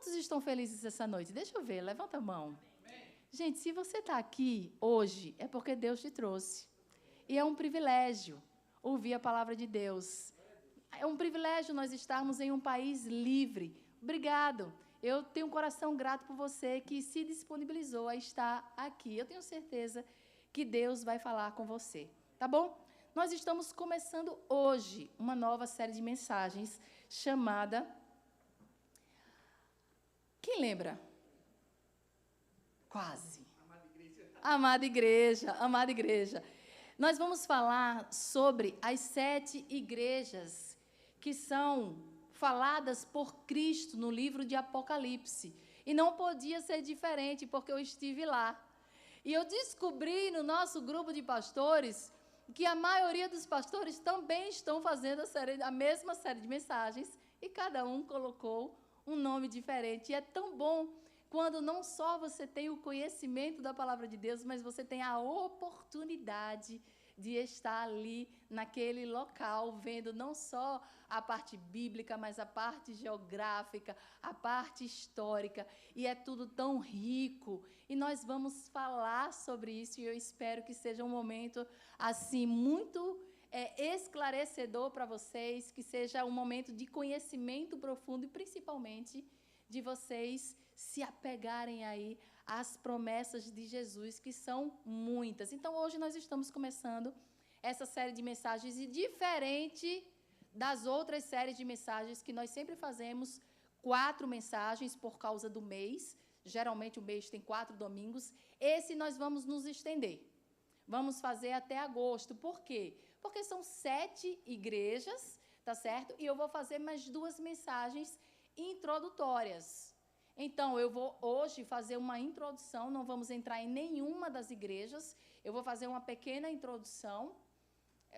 Quantos estão felizes essa noite? Deixa eu ver, levanta a mão. Gente, se você está aqui hoje, é porque Deus te trouxe. E é um privilégio ouvir a palavra de Deus. É um privilégio nós estarmos em um país livre. Obrigado. Eu tenho um coração grato por você que se disponibilizou a estar aqui. Eu tenho certeza que Deus vai falar com você. Tá bom? Nós estamos começando hoje uma nova série de mensagens chamada... Quem lembra? Quase. Amada igreja, amada igreja. Nós vamos falar sobre as 7 igrejas que são faladas por Cristo no livro de Apocalipse. E não podia ser diferente, porque eu estive lá. E eu descobri no nosso grupo de pastores que a maioria dos pastores também estão fazendo a mesma série de mensagens e cada um colocou um nome diferente. E é tão bom quando não só você tem o conhecimento da palavra de Deus, mas você tem a oportunidade de estar ali naquele local, vendo não só a parte bíblica, mas a parte geográfica, a parte histórica, e é tudo tão rico. E nós vamos falar sobre isso, e eu espero que seja um momento, assim, muito esclarecedor para vocês, que seja um momento de conhecimento profundo, e principalmente de vocês se apegarem aí às promessas de Jesus, que são muitas. Então, hoje nós estamos começando essa série de mensagens, e diferente das outras séries de mensagens que nós sempre fazemos, 4 mensagens por causa do mês, geralmente o mês tem 4 domingos, esse nós vamos nos estender. Vamos fazer até agosto. Por quê? Porque são 7 igrejas, tá certo? E eu vou fazer mais 2 mensagens introdutórias. Então, eu vou hoje fazer uma introdução, não vamos entrar em nenhuma das igrejas, eu vou fazer uma pequena introdução.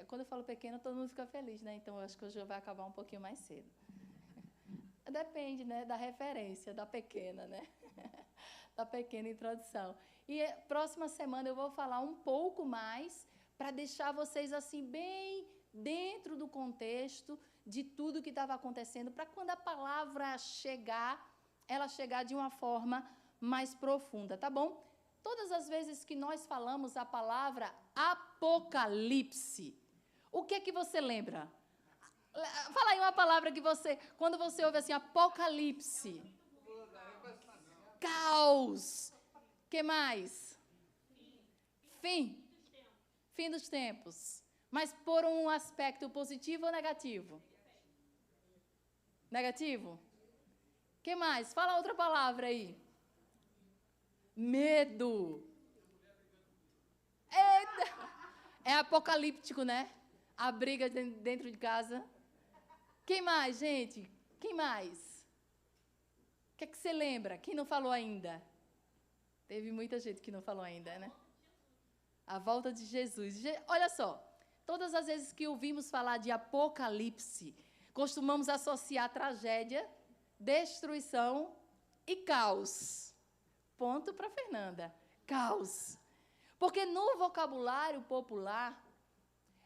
Quando eu falo pequena, todo mundo fica feliz, né? Então, eu acho que hoje vai acabar um pouquinho mais cedo. Depende, né, da referência, da pequena, né? Da pequena introdução. E próxima semana eu vou falar um pouco mais para deixar vocês, assim, bem dentro do contexto de tudo que estava acontecendo, para quando a palavra chegar, ela chegar de uma forma mais profunda, tá bom? Todas as vezes que nós falamos a palavra Apocalipse, o que é que você lembra? Fala aí uma palavra que você, quando você ouve assim, Apocalipse. Caos. Que mais? Fim. Fim dos tempos. Mas por um aspecto positivo ou negativo? Negativo? Que mais? Fala outra palavra aí. Medo. Eita. É apocalíptico, né? A briga dentro de casa. Quem mais, gente? Quem mais? O que é que você lembra? Quem não falou ainda? Teve muita gente que não falou ainda, né? A volta de Jesus. Olha só, todas as vezes que ouvimos falar de Apocalipse, costumamos associar tragédia, destruição e caos. Ponto para Fernanda. Caos. Porque no vocabulário popular,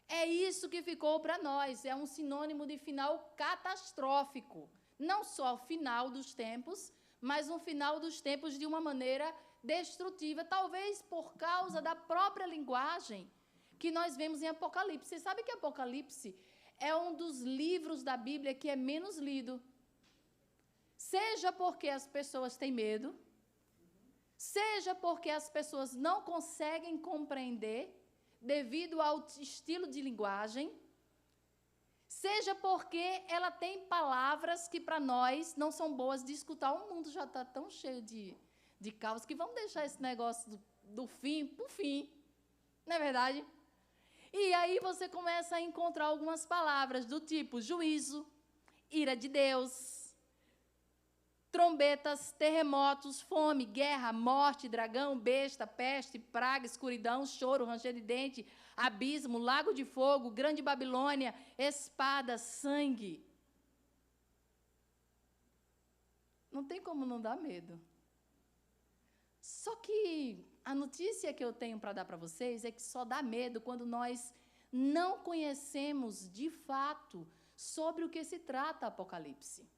é isso que ficou para nós. É um sinônimo de final catastrófico. Não só final dos tempos, mas um final dos tempos de uma maneira destrutiva, talvez por causa da própria linguagem que nós vemos em Apocalipse. Você sabe que Apocalipse é um dos livros da Bíblia que é menos lido. Seja porque as pessoas têm medo, seja porque as pessoas não conseguem compreender devido ao estilo de linguagem, seja porque ela tem palavras que para nós não são boas de escutar. O mundo já está tão cheio de caos que vamos deixar esse negócio do fim para o fim, não é verdade? E aí você começa a encontrar algumas palavras do tipo juízo, ira de Deus, trombetas, terremotos, fome, guerra, morte, dragão, besta, peste, praga, escuridão, choro, ranger de dente, abismo, lago de fogo, grande Babilônia, espada, sangue. Não tem como não dar medo. Só que a notícia que eu tenho para dar para vocês é que só dá medo quando nós não conhecemos de fato sobre o que se trata Apocalipse.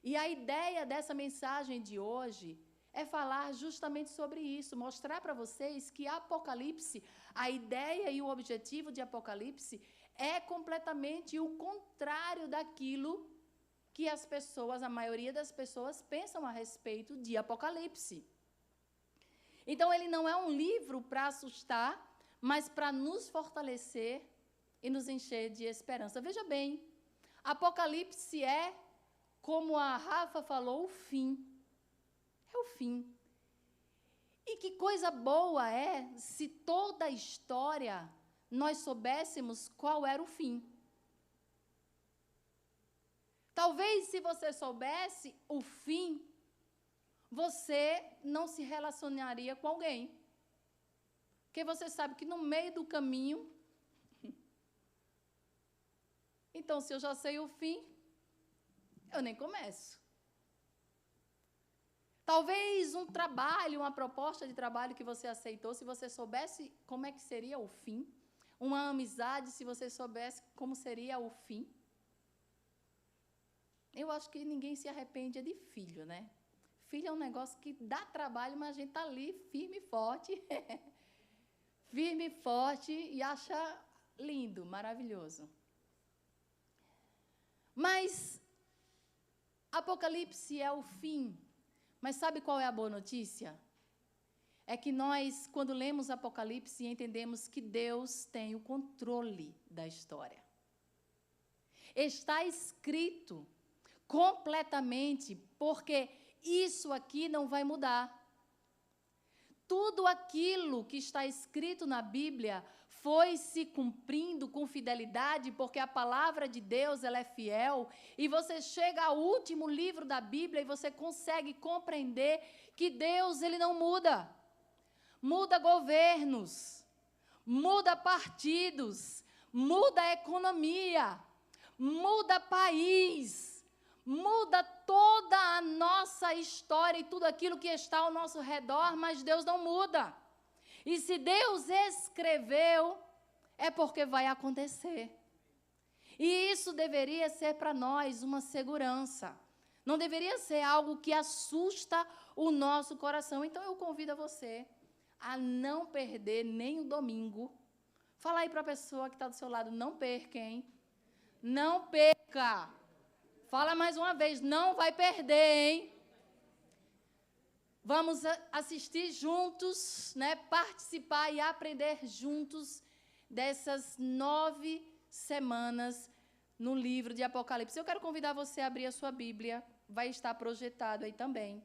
E a ideia dessa mensagem de hoje é falar justamente sobre isso, mostrar para vocês que Apocalipse, a ideia e o objetivo de Apocalipse é completamente o contrário daquilo que as pessoas, a maioria das pessoas, pensam a respeito de Apocalipse. Então, ele não é um livro para assustar, mas para nos fortalecer e nos encher de esperança. Veja bem, Apocalipse é, como a Rafa falou, o fim. É o fim. E que coisa boa é se toda a história nós soubéssemos qual era o fim. Talvez, se você soubesse o fim, você não se relacionaria com alguém. Porque você sabe que no meio do caminho... Então, se eu já sei o fim, eu nem começo. Talvez um trabalho, uma proposta de trabalho que você aceitou, se você soubesse como é que seria o fim. Uma amizade, se você soubesse como seria o fim. Eu acho que ninguém se arrepende de filho, né? Filho é um negócio que dá trabalho, mas a gente está ali firme e forte. Firme e forte e acha lindo, maravilhoso. Mas Apocalipse é o fim. Mas sabe qual é a boa notícia? É que nós, quando lemos Apocalipse, entendemos que Deus tem o controle da história. Está escrito completamente, porque isso aqui não vai mudar. Tudo aquilo que está escrito na Bíblia foi se cumprindo com fidelidade, porque a palavra de Deus ela é fiel, e você chega ao último livro da Bíblia e você consegue compreender que Deus ele não muda. Muda governos, muda partidos, muda a economia, muda país, muda toda a nossa história e tudo aquilo que está ao nosso redor, mas Deus não muda. E se Deus escreveu, é porque vai acontecer. E isso deveria ser para nós uma segurança. Não deveria ser algo que assusta o nosso coração. Então eu convido a você a não perder nem o domingo. Fala aí para a pessoa que está do seu lado, não perca, hein? Não perca. Fala mais uma vez, não vai perder, hein? Vamos assistir juntos, né? Participar e aprender juntos dessas 9 semanas no livro de Apocalipse. Eu quero convidar você a abrir a sua Bíblia, vai estar projetado aí também.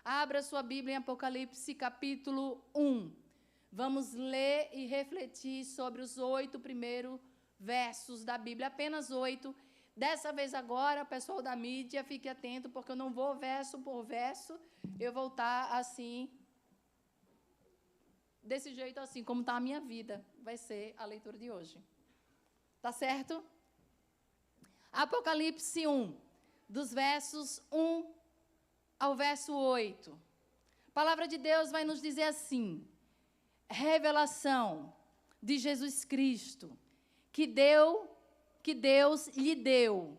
Abra a sua Bíblia em Apocalipse, capítulo 1. Vamos ler e refletir sobre os 8 primeiros versos da Bíblia, apenas 8. Dessa vez agora, pessoal da mídia, fique atento, porque eu não vou verso por verso, eu vou estar assim, desse jeito assim, como está a minha vida, vai ser a leitura de hoje. Tá certo? Apocalipse 1, dos versos 1 ao verso 8. A palavra de Deus vai nos dizer assim: revelação de Jesus Cristo, que Deus lhe deu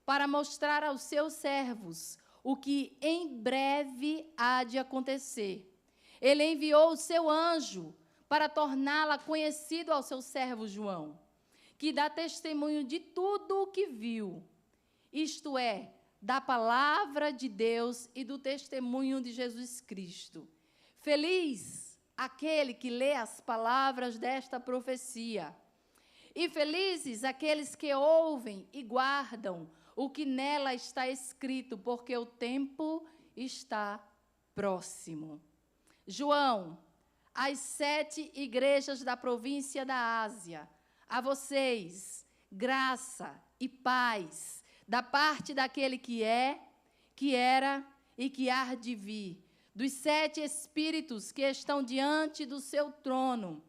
para mostrar aos seus servos o que em breve há de acontecer. Ele enviou o seu anjo para torná-la conhecido ao seu servo João, que dá testemunho de tudo o que viu, isto é, da palavra de Deus e do testemunho de Jesus Cristo. Feliz aquele que lê as palavras desta profecia. E felizes aqueles que ouvem e guardam o que nela está escrito, porque o tempo está próximo. João, às 7 igrejas da província da Ásia, a vocês, graça e paz, da parte daquele que é, que era e que há de vir, dos 7 Espíritos que estão diante do seu trono,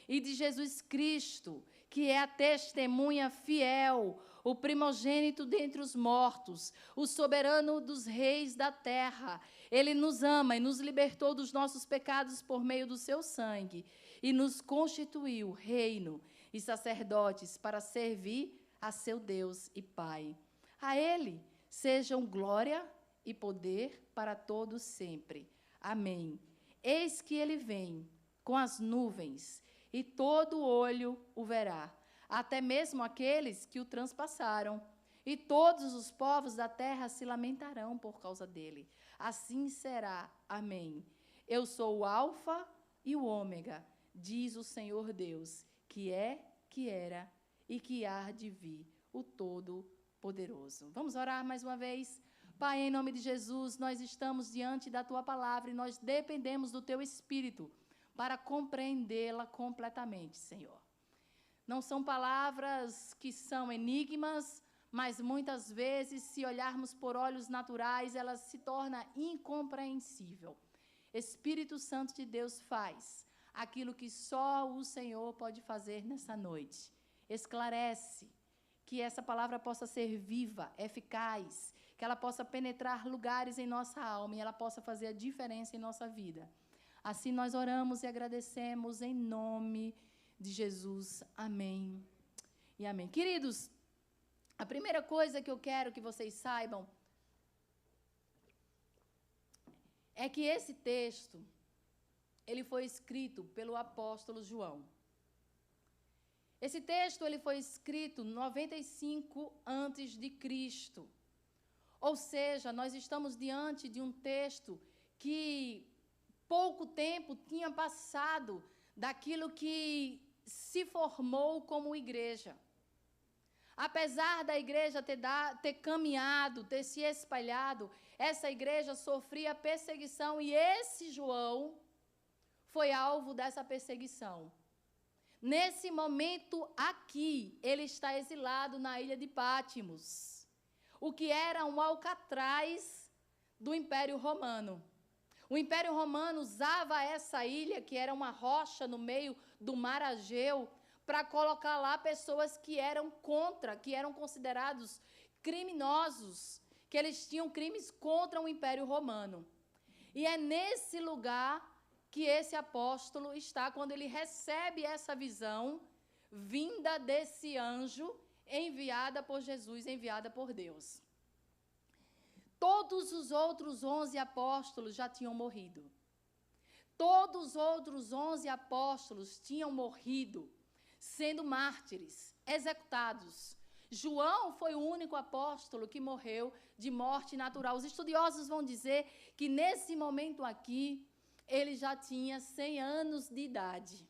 e de Jesus Cristo, que é a testemunha fiel, o primogênito dentre os mortos, o soberano dos reis da terra. Ele nos ama e nos libertou dos nossos pecados por meio do seu sangue e nos constituiu reino e sacerdotes para servir a seu Deus e Pai. A Ele sejam glória e poder para todos sempre. Amém. Eis que ele vem com as nuvens, e todo olho o verá, até mesmo aqueles que o transpassaram, e todos os povos da terra se lamentarão por causa dele. Assim será. Amém. Eu sou o Alfa e o Ômega, diz o Senhor Deus, que é, que era e que há de vir, o Todo-Poderoso. Vamos orar mais uma vez? Pai, em nome de Jesus, nós estamos diante da Tua palavra e nós dependemos do Teu Espírito para compreendê-la completamente, Senhor. Não são palavras que são enigmas, mas muitas vezes, se olharmos por olhos naturais, ela se torna incompreensível. Espírito Santo de Deus, faz aquilo que só o Senhor pode fazer nessa noite. Esclarece, que essa palavra possa ser viva, eficaz, que ela possa penetrar lugares em nossa alma e ela possa fazer a diferença em nossa vida. Assim nós oramos e agradecemos em nome de Jesus. Amém e amém. Queridos, a primeira coisa que eu quero que vocês saibam é que esse texto, ele foi escrito pelo apóstolo João. Esse texto ele foi escrito 95 antes de Cristo. Ou seja, nós estamos diante de um texto que pouco tempo tinha passado daquilo que se formou como igreja. Apesar da igreja ter caminhado, ter se espalhado, essa igreja sofria perseguição e esse João foi alvo dessa perseguição. Nesse momento aqui, ele está exilado na ilha de Pátimos, o que era um alcatraz do Império Romano. O Império Romano usava essa ilha, que era uma rocha no meio do mar Egeu, para colocar lá pessoas que eram contra, que eram considerados criminosos, que eles tinham crimes contra o Império Romano. E é nesse lugar que esse apóstolo está, quando ele recebe essa visão vinda desse anjo, enviada por Jesus, enviada por Deus. Todos os outros 11 apóstolos já tinham morrido. Todos os outros 11 apóstolos tinham morrido, sendo mártires, executados. João foi o único apóstolo que morreu de morte natural. Os estudiosos vão dizer que nesse momento aqui, ele já tinha 100 anos de idade.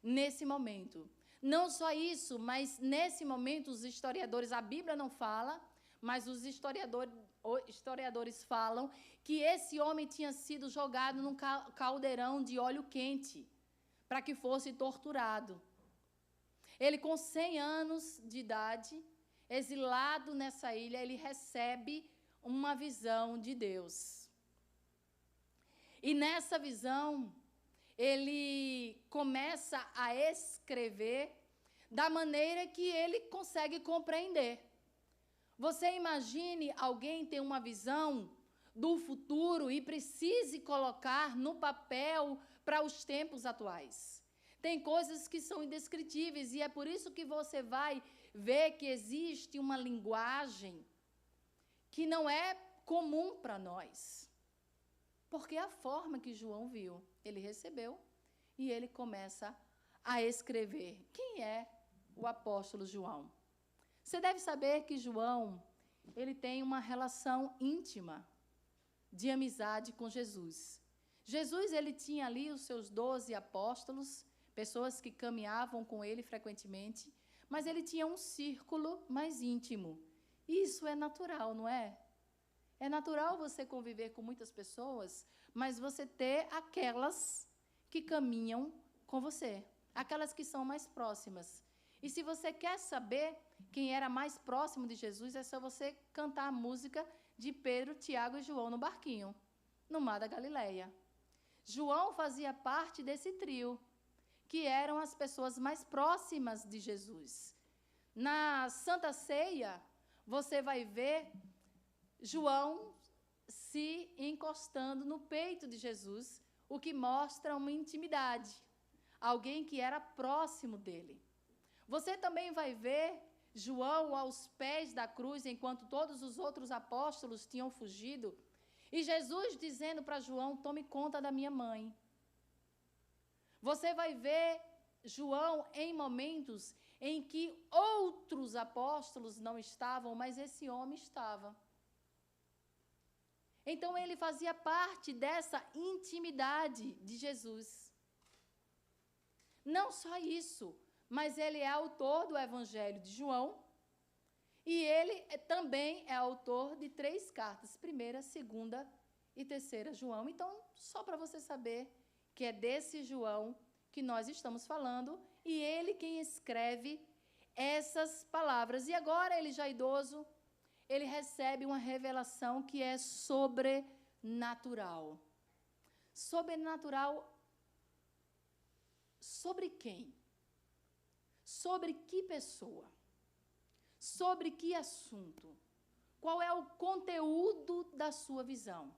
Nesse momento. Não só isso, mas nesse momento os historiadores, a Bíblia não fala, mas os historiadores falam que esse homem tinha sido jogado num caldeirão de óleo quente, para que fosse torturado. Ele, com 100 anos de idade, exilado nessa ilha, ele recebe uma visão de Deus. E nessa visão, ele começa a escrever da maneira que ele consegue compreender. Você imagine alguém ter uma visão do futuro e precise colocar no papel para os tempos atuais. Tem coisas que são indescritíveis e é por isso que você vai ver que existe uma linguagem que não é comum para nós. Porque é a forma que João viu, ele recebeu e ele começa a escrever. Quem é o apóstolo João? Você deve saber que João, ele tem uma relação íntima de amizade com Jesus. Jesus, ele tinha ali os seus 12 apóstolos, pessoas que caminhavam com ele frequentemente, mas ele tinha um círculo mais íntimo. Isso é natural, não é? É natural você conviver com muitas pessoas, mas você ter aquelas que caminham com você, aquelas que são mais próximas. E se você quer saber quem era mais próximo de Jesus, é só você cantar a música de Pedro, Tiago e João no barquinho, no mar da Galileia. João fazia parte desse trio, que eram as pessoas mais próximas de Jesus. Na Santa Ceia, você vai ver João se encostando no peito de Jesus, o que mostra uma intimidade, alguém que era próximo dele. Você também vai ver João aos pés da cruz, enquanto todos os outros apóstolos tinham fugido. E Jesus dizendo para João: tome conta da minha mãe. Você vai ver João em momentos em que outros apóstolos não estavam, mas esse homem estava. Então ele fazia parte dessa intimidade de Jesus. Não só isso, mas ele é autor do Evangelho de João, e ele também é autor de 3 cartas, 1ª, 2ª e 3ª João. Então, só para você saber que é desse João que nós estamos falando, e ele quem escreve essas palavras. E agora, ele já idoso, ele recebe uma revelação que é sobrenatural. Sobrenatural sobre quem? Sobre que pessoa? Sobre que assunto? Qual é o conteúdo da sua visão?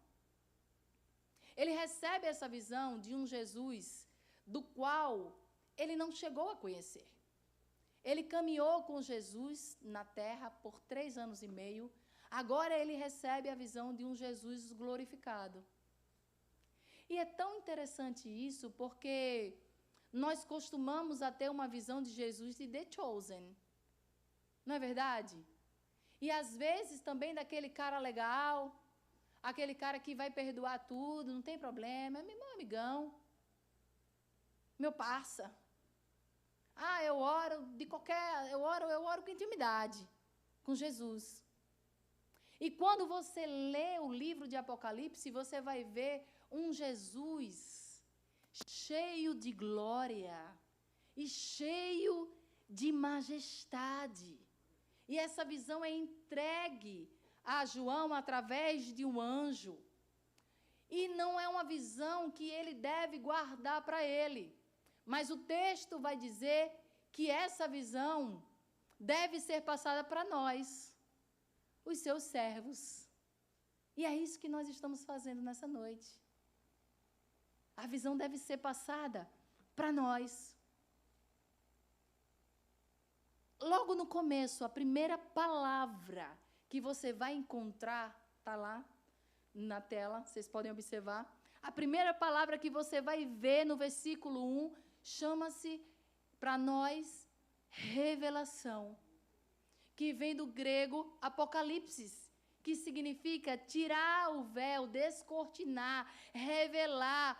Ele recebe essa visão de um Jesus do qual ele não chegou a conhecer. Ele caminhou com Jesus na terra por 3 anos e meio. Agora ele recebe a visão de um Jesus glorificado. E é tão interessante isso porque nós costumamos a ter uma visão de Jesus de The Chosen. Não é verdade? E às vezes também daquele cara legal, aquele cara que vai perdoar tudo, não tem problema, é meu amigão, meu parça. Eu oro com intimidade, com Jesus. E quando você lê o livro de Apocalipse, você vai ver um Jesus cheio de glória e cheio de majestade. E essa visão é entregue a João através de um anjo. E não é uma visão que ele deve guardar para ele. Mas o texto vai dizer que essa visão deve ser passada para nós, os seus servos. E é isso que nós estamos fazendo nessa noite. A visão deve ser passada para nós. Logo no começo, a primeira palavra que você vai encontrar, está lá na tela, vocês podem observar. A primeira palavra que você vai ver no versículo 1 chama-se, para nós, revelação, que vem do grego apocalipse, que significa tirar o véu, descortinar, revelar,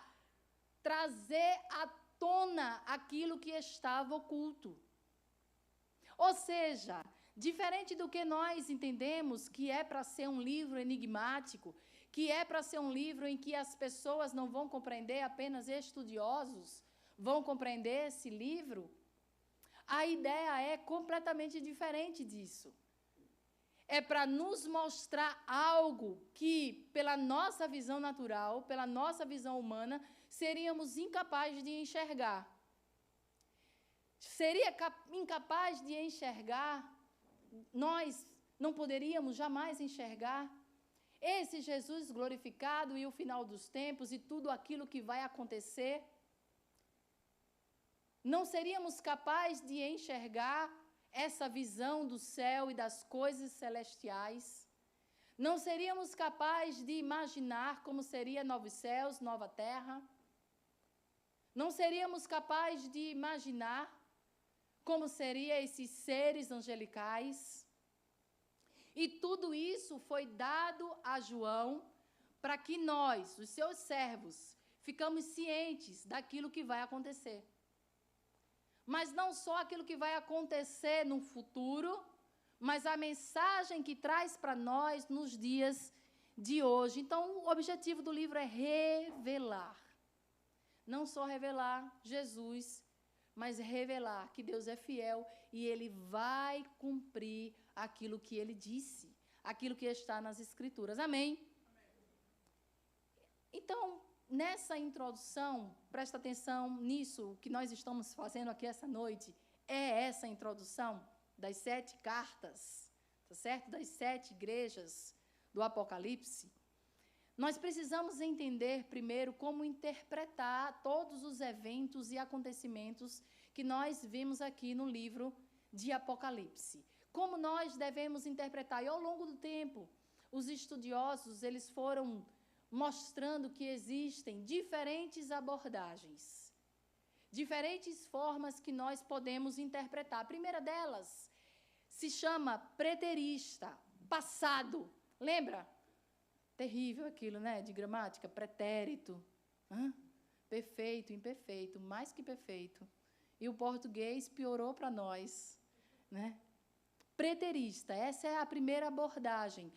trazer à tona aquilo que estava oculto. Ou seja, diferente do que nós entendemos que é para ser um livro enigmático, que é para ser um livro em que as pessoas não vão compreender, apenas estudiosos vão compreender esse livro, a ideia é completamente diferente disso. É para nos mostrar algo que, pela nossa visão natural, pela nossa visão humana, seríamos incapazes de enxergar. Seria incapaz de enxergar, nós não poderíamos jamais enxergar esse Jesus glorificado e o final dos tempos e tudo aquilo que vai acontecer. Não seríamos capazes de enxergar essa visão do céu e das coisas celestiais. Não seríamos capazes de imaginar como seria novos céus, nova terra. Não seríamos capazes de imaginar como seriam esses seres angelicais. E tudo isso foi dado a João para que nós, os seus servos, ficamos cientes daquilo que vai acontecer. Mas não só aquilo que vai acontecer no futuro, mas a mensagem que traz para nós nos dias de hoje. Então, o objetivo do livro é revelar. Não só revelar Jesus, mas revelar que Deus é fiel e Ele vai cumprir aquilo que Ele disse, aquilo que está nas Escrituras. Amém? Então, nessa introdução, presta atenção nisso, o que nós estamos fazendo aqui essa noite, é essa introdução das 7 cartas, tá certo? Das 7 igrejas do Apocalipse. Nós precisamos entender primeiro como interpretar todos os eventos e acontecimentos que nós vimos aqui no livro de Apocalipse. como nós devemos interpretar. E ao longo do tempo, os estudiosos, eles foram mostrando que existem diferentes abordagens, diferentes formas que nós podemos interpretar. A primeira delas se chama preterista, passado. Lembra? Terrível aquilo, né? De gramática, pretérito. Perfeito, imperfeito, mais que perfeito. E o português piorou para nós, né? Preterista, essa é a primeira abordagem.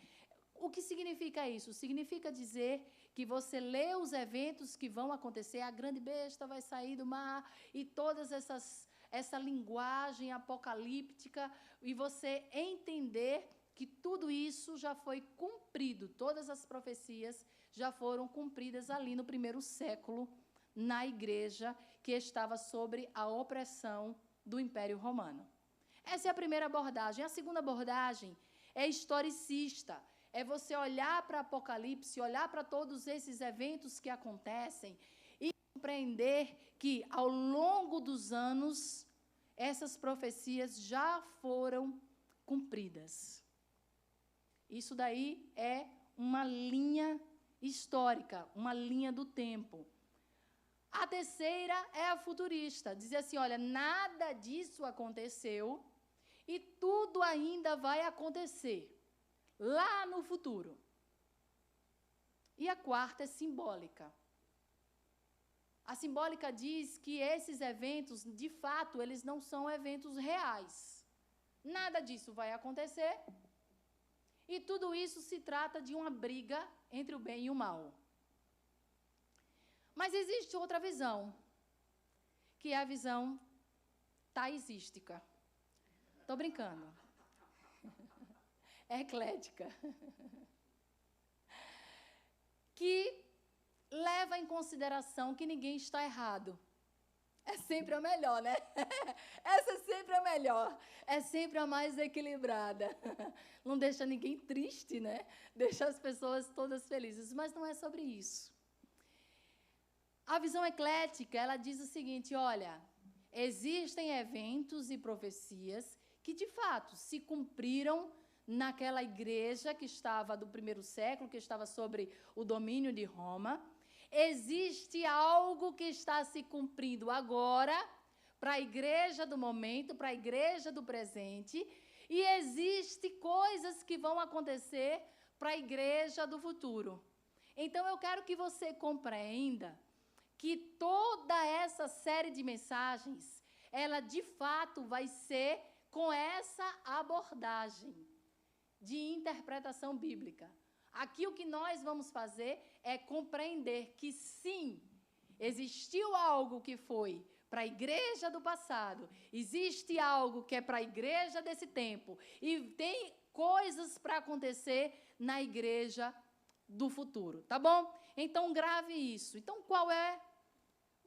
O que significa isso? Significa dizer que você lê os eventos que vão acontecer, a grande besta vai sair do mar, e todas essa linguagem apocalíptica, e você entender que tudo isso já foi cumprido, todas as profecias já foram cumpridas ali no primeiro século, na igreja que estava sobre a opressão do Império Romano. Essa é a primeira abordagem. A segunda abordagem é historicista. É você olhar para Apocalipse, olhar para todos esses eventos que acontecem e compreender que, ao longo dos anos, essas profecias já foram cumpridas. Isso daí é uma linha histórica, uma linha do tempo. A terceira é a futurista, dizer assim, olha, nada disso aconteceu e tudo ainda vai acontecer lá no futuro. E a quarta é simbólica. A simbólica diz que esses eventos, de fato, eles não são eventos reais. Nada disso vai acontecer e tudo isso se trata de uma briga entre o bem e o mal. Mas existe outra visão, que é a visão taisística. Estou brincando. É eclética. Que leva em consideração que ninguém está errado. É sempre a melhor, né? Essa é sempre a melhor. É sempre a mais equilibrada. Não deixa ninguém triste, né? Deixa as pessoas todas felizes. Mas não é sobre isso. A visão eclética, ela diz o seguinte, olha, existem eventos e profecias que, de fato, se cumpriram naquela igreja que estava do primeiro século, que estava sobre o domínio de Roma. Existe algo que está se cumprindo agora para a igreja do momento, para a igreja do presente, e existe coisas que vão acontecer para a igreja do futuro. Então, eu quero que você compreenda que toda essa série de mensagens, ela de fato vai ser com essa abordagem de interpretação bíblica. Aqui o que nós vamos fazer é compreender que sim, existiu algo que foi para a igreja do passado, existe algo que é para a igreja desse tempo, e tem coisas para acontecer na igreja do futuro, tá bom? Então, grave isso. Então, qual é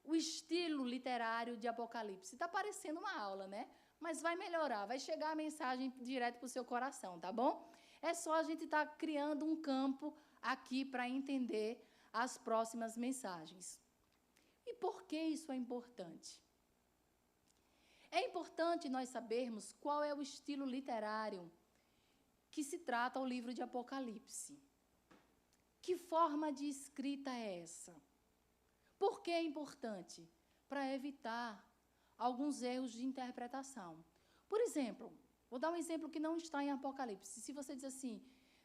o estilo literário de Apocalipse? Está parecendo uma aula, né? Mas vai melhorar, vai chegar a mensagem direto para o seu coração, tá bom? É só a gente estar criando um campo aqui para entender as próximas mensagens. E por que isso é importante? É importante nós sabermos qual é o estilo literário que se trata o livro de Apocalipse. Que forma de escrita é essa? Por que é importante? Para evitar alguns erros de interpretação. Por exemplo, vou dar um exemplo que não está em Apocalipse. Se você diz assim,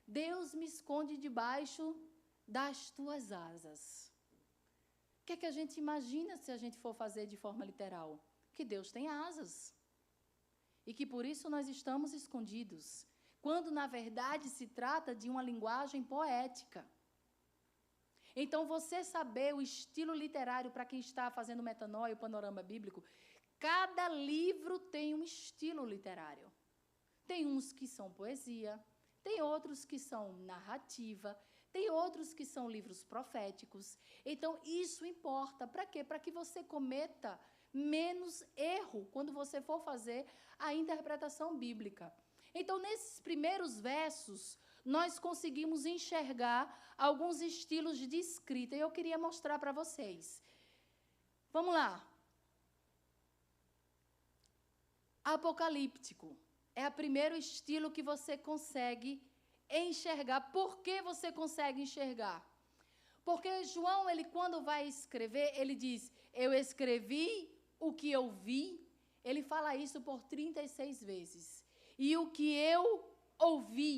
Deus me esconde debaixo das tuas asas. O que é que a gente imagina se a gente for fazer de forma literal? Que Deus tem asas. E que por isso nós estamos escondidos. Quando, na verdade, se trata de uma linguagem poética. Então, você saber o estilo literário para quem está fazendo metanoia, o panorama bíblico, cada livro tem um estilo literário. Tem uns que são poesia, tem outros que são narrativa, tem outros que são livros proféticos. Então, isso importa. Para quê? Para que você cometa menos erro quando você for fazer a interpretação bíblica. Então, nesses primeiros versos, nós conseguimos enxergar alguns estilos de escrita. E eu queria mostrar para vocês. Vamos lá. Apocalíptico. é o primeiro estilo que você consegue enxergar. Por que você consegue enxergar? Porque João, ele quando vai escrever, ele diz, eu escrevi o que eu vi. Ele fala isso por 36 vezes. E o que eu ouvi,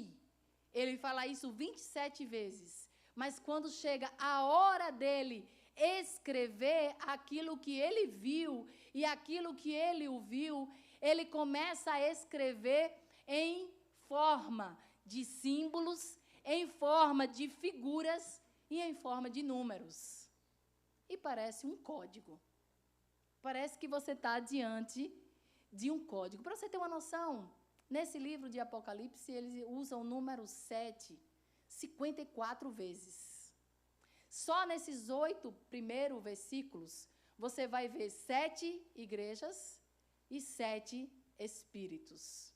ele fala isso 27 vezes. Mas quando chega a hora dele escrever aquilo que ele viu e aquilo que ele ouviu, ele começa a escrever em forma de símbolos, em forma de figuras e em forma de números. E parece um código. Parece que você está diante de um código. Para você ter uma noção, nesse livro de Apocalipse, eles usam o número 7 54 vezes. Só nesses 8 primeiros versículos, você vai ver 7 igrejas e 7 espíritos.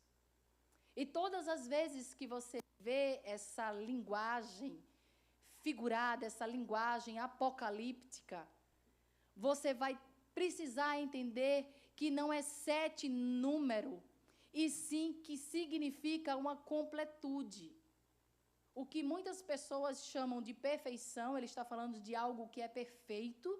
E todas as vezes que você vê essa linguagem figurada, essa linguagem apocalíptica, você vai precisar entender que não é 7 número, e sim que significa uma completude. O que muitas pessoas chamam de perfeição, ele está falando de algo que é perfeito,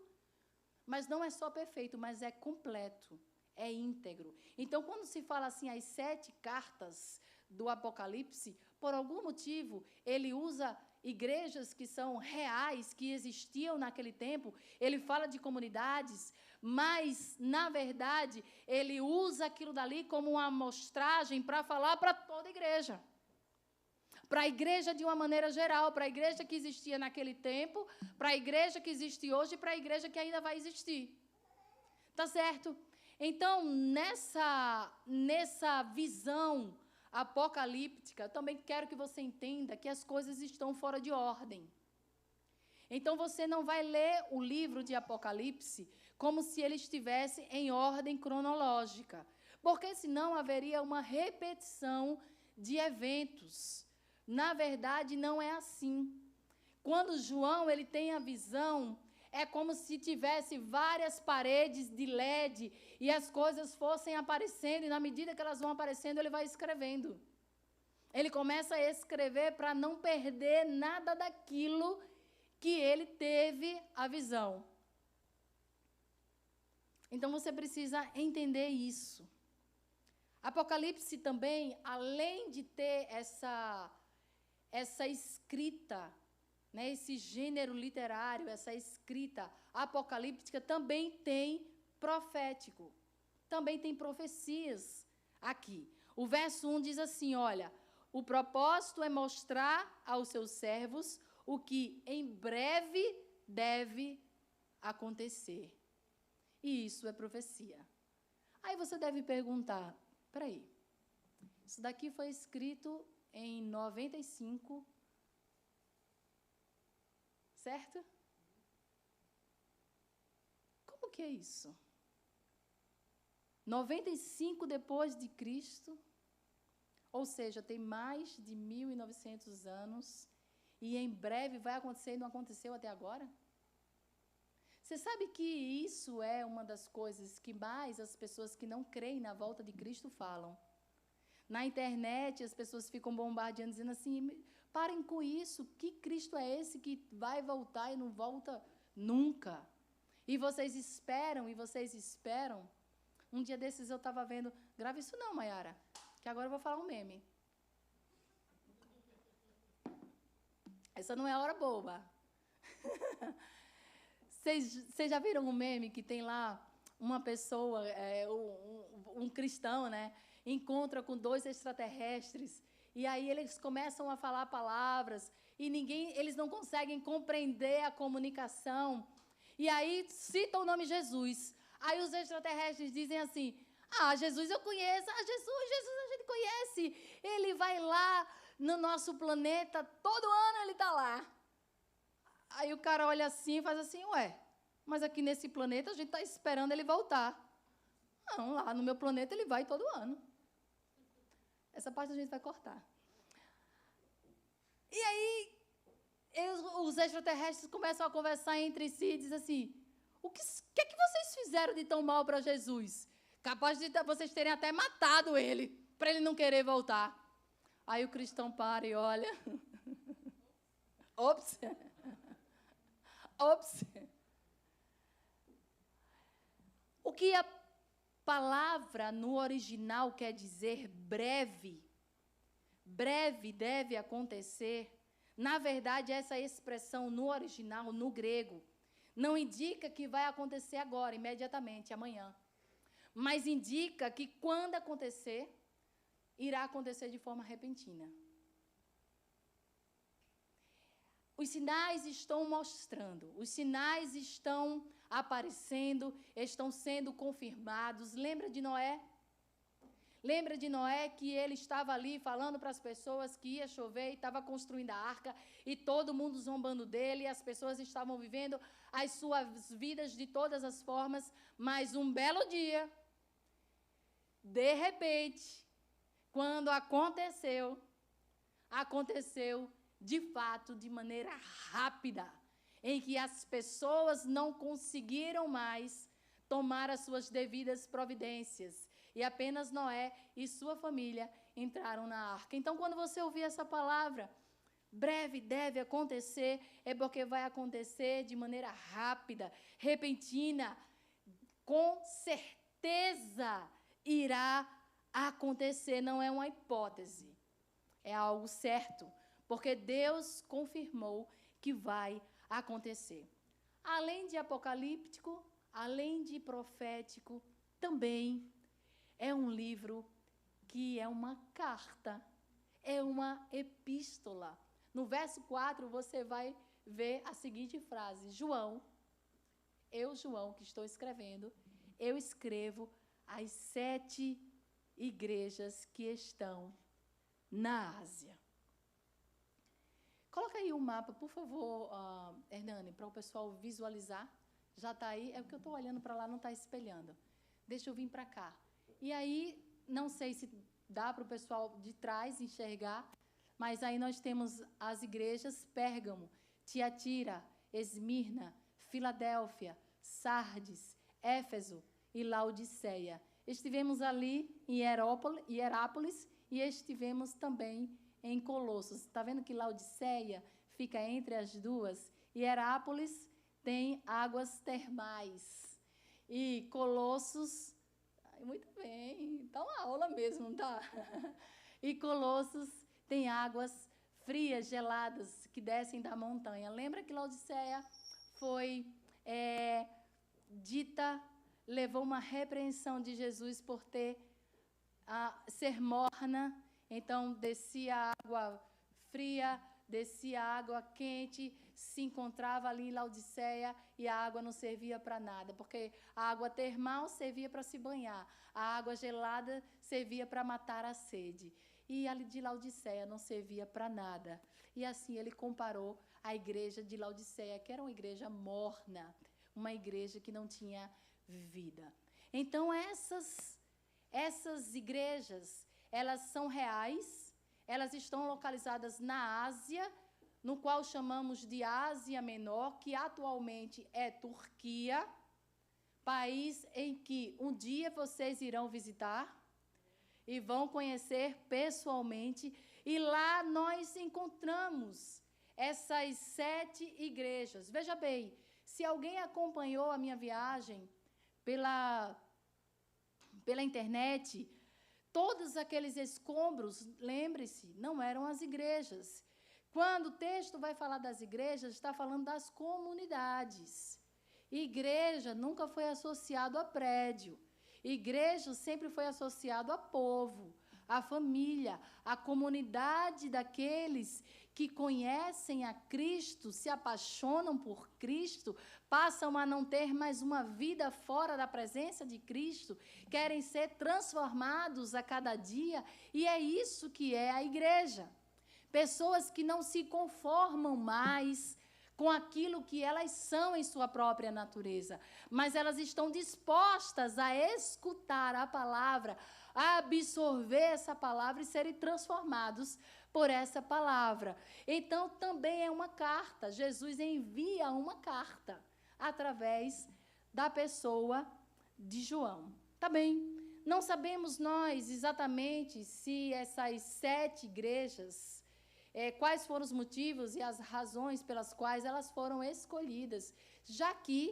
mas não é só perfeito, mas é completo, é íntegro. Então, quando se fala assim, as 7 cartas do Apocalipse, por algum motivo, ele usa igrejas que são reais, que existiam naquele tempo, ele fala de comunidades, mas, na verdade, ele usa aquilo dali como uma amostragem para falar para toda a igreja. Para a igreja de uma maneira geral, para a igreja que existia naquele tempo, para a igreja que existe hoje e para a igreja que ainda vai existir. Tá certo? Então, nessa visão apocalíptica, eu também quero que você entenda que as coisas estão fora de ordem. Então, você não vai ler o livro de Apocalipse como se ele estivesse em ordem cronológica, porque senão haveria uma repetição de eventos. Na verdade, não é assim. Quando João ele tem a visão, é como se tivesse várias paredes de LED e as coisas fossem aparecendo, e na medida que elas vão aparecendo, ele vai escrevendo. Ele começa a escrever para não perder nada daquilo que ele teve a visão. Então, você precisa entender isso. Apocalipse também, além de ter essa escrita, né, esse gênero literário, essa escrita apocalíptica, também tem profético, também tem profecias aqui. O verso 1 diz assim, olha, o propósito é mostrar aos seus servos o que em breve deve acontecer. E isso é profecia. Aí você deve perguntar, peraí, isso daqui foi escrito em 95, certo? Como que é isso? 95 depois de Cristo, ou seja, tem mais de 1.900 anos, e em breve vai acontecer e não aconteceu até agora? Você sabe que isso é uma das coisas que mais as pessoas que não creem na volta de Cristo falam. Na internet, as pessoas ficam bombardeando, dizendo assim, parem com isso, que Cristo é esse que vai voltar e não volta nunca? E vocês esperam. Um dia desses eu estava vendo, grava isso não, Mayara, que agora eu vou falar um meme. Essa não é a hora boba. Vocês já viram um meme que tem lá uma pessoa, um cristão, né? Encontra com 2 extraterrestres, e aí eles começam a falar palavras, e eles não conseguem compreender a comunicação, e aí citam o nome Jesus. Aí os extraterrestres dizem assim, Jesus eu conheço, Jesus a gente conhece, ele vai lá no nosso planeta, todo ano ele está lá. Aí o cara olha assim e faz assim, mas aqui nesse planeta a gente está esperando ele voltar. Não, lá no meu planeta ele vai todo ano. Essa parte a gente vai cortar. E aí, os extraterrestres começam a conversar entre si e dizem assim, o que é que vocês fizeram de tão mal para Jesus? Capaz de vocês terem até matado ele. para ele não querer voltar. Aí o cristão para e olha. Ops. Ops. O que a palavra no original quer dizer breve, breve deve acontecer. Na verdade, essa expressão no original, no grego, não indica que vai acontecer agora, imediatamente, amanhã. Mas indica que quando acontecer, irá acontecer de forma repentina. Os sinais estão mostrando, os sinais estão aparecendo, estão sendo confirmados. Lembra de Noé? Lembra de Noé que ele estava ali falando para as pessoas que ia chover e estava construindo a arca e todo mundo zombando dele, e as pessoas estavam vivendo as suas vidas de todas as formas, mas um belo dia, de repente, quando aconteceu de fato de maneira rápida, em que as pessoas não conseguiram mais tomar as suas devidas providências. E apenas Noé e sua família entraram na arca. Então, quando você ouvir essa palavra, breve deve acontecer, é porque vai acontecer de maneira rápida, repentina, com certeza irá acontecer, não é uma hipótese, é algo certo, porque Deus confirmou que vai acontecer. Além de apocalíptico, além de profético, também é um livro que é uma carta, é uma epístola. No verso 4, você vai ver a seguinte frase: João, que estou escrevendo, eu escrevo às 7 igrejas que estão na Ásia. Coloca aí o mapa, por favor, Hernani, para o pessoal visualizar. Já está aí, é porque eu estou olhando para lá, não está espelhando. Deixa eu vir para cá. E aí, não sei se dá para o pessoal de trás enxergar, mas aí nós temos as igrejas Pérgamo, Tiatira, Esmirna, Filadélfia, Sardes, Éfeso e Laodiceia. Estivemos ali em Hierápolis e estivemos também em Colossos. Está vendo que Laodiceia fica entre as duas? E Hierápolis tem águas termais. E Colossos... Muito bem, está uma aula mesmo, tá? E Colossos tem águas frias, geladas, que descem da montanha. Lembra que Laodiceia foi levou uma repreensão de Jesus por ser morna, então descia água fria, descia água quente, se encontrava ali em Laodiceia e a água não servia para nada, porque a água termal servia para se banhar, a água gelada servia para matar a sede. E a de Laodiceia não servia para nada. E assim ele comparou a igreja de Laodiceia, que era uma igreja morna, uma igreja que não tinha vida. Então, essas igrejas, elas são reais, elas estão localizadas na Ásia, no qual chamamos de Ásia Menor, que atualmente é Turquia, país em que um dia vocês irão visitar e vão conhecer pessoalmente, e lá nós encontramos essas 7 igrejas. Veja bem, se alguém acompanhou a minha viagem pela internet, todos aqueles escombros, lembre-se, não eram as igrejas. Quando o texto vai falar das igrejas, está falando das comunidades. Igreja nunca foi associado a prédio. Igreja sempre foi associado a povo, a família, a comunidade daqueles que conhecem a Cristo, se apaixonam por Cristo, passam a não ter mais uma vida fora da presença de Cristo, querem ser transformados a cada dia, e é isso que é a igreja. Pessoas que não se conformam mais com aquilo que elas são em sua própria natureza, mas elas estão dispostas a escutar a palavra, a absorver essa palavra e serem transformados por essa palavra. Então, também é uma carta. Jesus envia uma carta através da pessoa de João. Tá bem? Não sabemos nós exatamente se essas 7 igrejas, quais foram os motivos e as razões pelas quais elas foram escolhidas, já que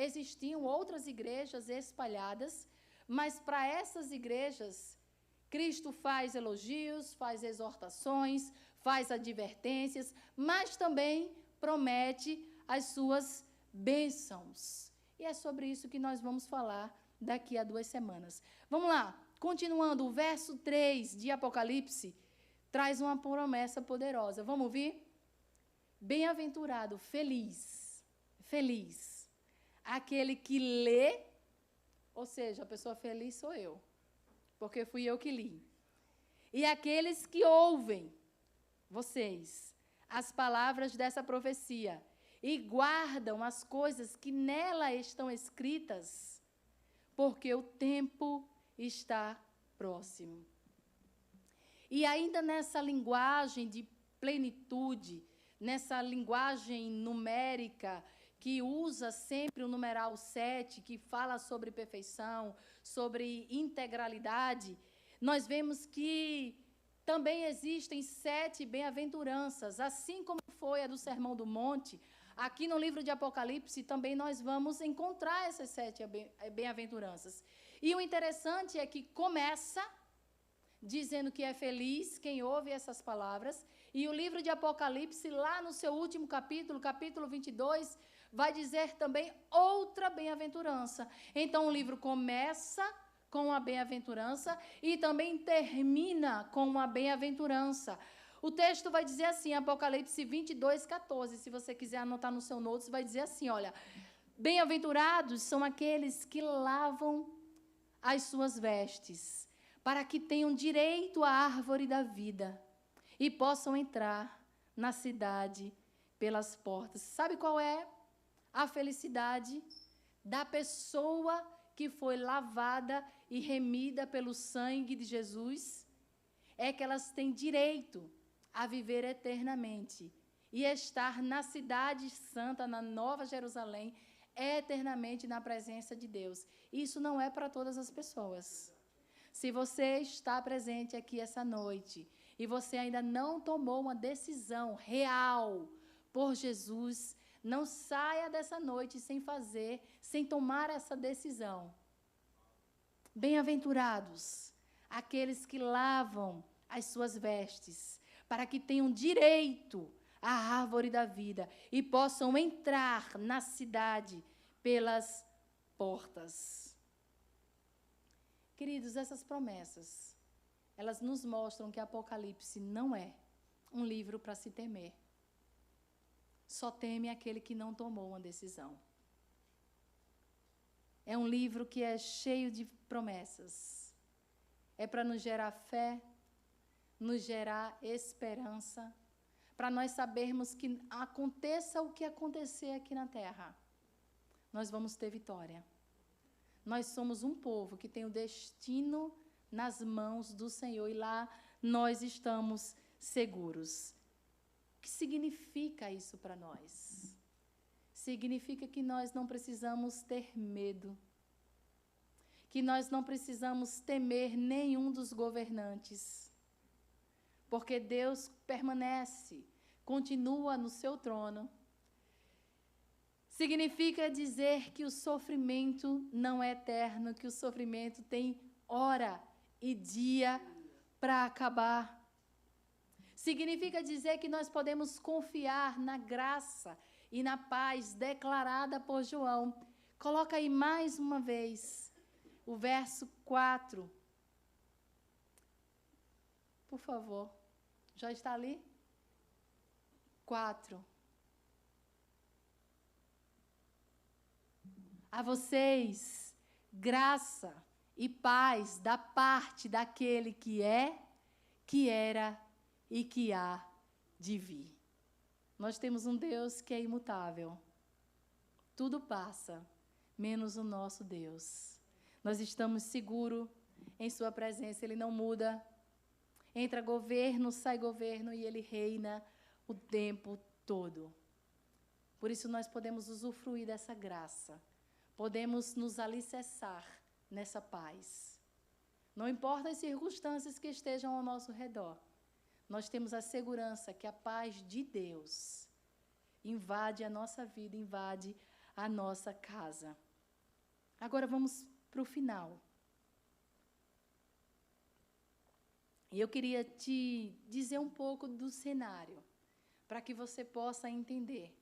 existiam outras igrejas espalhadas, mas para essas igrejas, Cristo faz elogios, faz exortações, faz advertências, mas também promete as suas bênçãos. E é sobre isso que nós vamos falar daqui a 2 semanas. Vamos lá, continuando, o verso 3 de Apocalipse traz uma promessa poderosa. Vamos ouvir? Bem-aventurado, feliz, aquele que lê, ou seja, a pessoa feliz sou eu, porque fui eu que li. E aqueles que ouvem, vocês, as palavras dessa profecia e guardam as coisas que nela estão escritas, porque o tempo está próximo. E ainda nessa linguagem de plenitude, nessa linguagem numérica, que usa sempre o numeral 7, que fala sobre perfeição, sobre integralidade, nós vemos que também existem 7 bem-aventuranças, assim como foi a do Sermão do Monte. Aqui no livro de Apocalipse também nós vamos encontrar essas 7 bem-aventuranças. E o interessante é que começa dizendo que é feliz quem ouve essas palavras, e o livro de Apocalipse, lá no seu último capítulo, capítulo 22, vai dizer também outra bem-aventurança. Então o livro começa com a bem-aventurança e também termina com uma bem-aventurança. O texto vai dizer assim, Apocalipse 22, 14, se você quiser anotar no seu notes, vai dizer assim, olha, bem-aventurados são aqueles que lavam as suas vestes, para que tenham direito à árvore da vida e possam entrar na cidade pelas portas. Sabe qual é a felicidade da pessoa que foi lavada e remida pelo sangue de Jesus? É que elas têm direito a viver eternamente e estar na cidade santa, na Nova Jerusalém, eternamente na presença de Deus. Isso não é para todas as pessoas. Se você está presente aqui essa noite e você ainda não tomou uma decisão real por Jesus, não saia dessa noite sem tomar essa decisão. Bem-aventurados aqueles que lavam as suas vestes, para que tenham direito à árvore da vida e possam entrar na cidade pelas portas. Queridos, essas promessas, elas nos mostram que Apocalipse não é um livro para se temer. Só teme aquele que não tomou uma decisão. É um livro que é cheio de promessas. É para nos gerar fé, nos gerar esperança, para nós sabermos que aconteça o que acontecer aqui na terra, nós vamos ter vitória. Nós somos um povo que tem o destino nas mãos do Senhor e lá nós estamos seguros. O que significa isso para nós? Significa que nós não precisamos ter medo, que nós não precisamos temer nenhum dos governantes, porque Deus permanece, continua no seu trono. Significa dizer que o sofrimento não é eterno, que o sofrimento tem hora e dia para acabar. Significa dizer que nós podemos confiar na graça e na paz declarada por João. Coloca aí mais uma vez o verso 4. Por favor. Já está ali? 4. A vocês, graça e paz da parte daquele que é, que era e que há de vir. Nós temos um Deus que é imutável. Tudo passa, menos o nosso Deus. Nós estamos seguros em sua presença, Ele não muda. Entra governo, sai governo e Ele reina o tempo todo. Por isso nós podemos usufruir dessa graça. Podemos nos alicerçar nessa paz. Não importa as circunstâncias que estejam ao nosso redor, nós temos a segurança que a paz de Deus invade a nossa vida, invade a nossa casa. Agora vamos para o final. E eu queria te dizer um pouco do cenário, para que você possa entender.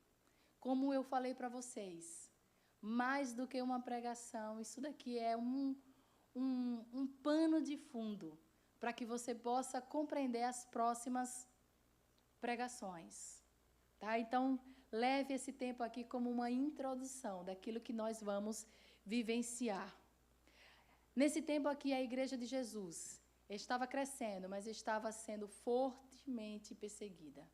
Como eu falei para vocês, mais do que uma pregação, isso daqui é um pano de fundo, para que você possa compreender as próximas pregações. Tá? Então, leve esse tempo aqui como uma introdução daquilo que nós vamos vivenciar. Nesse tempo aqui, a Igreja de Jesus estava crescendo, mas estava sendo fortemente perseguida.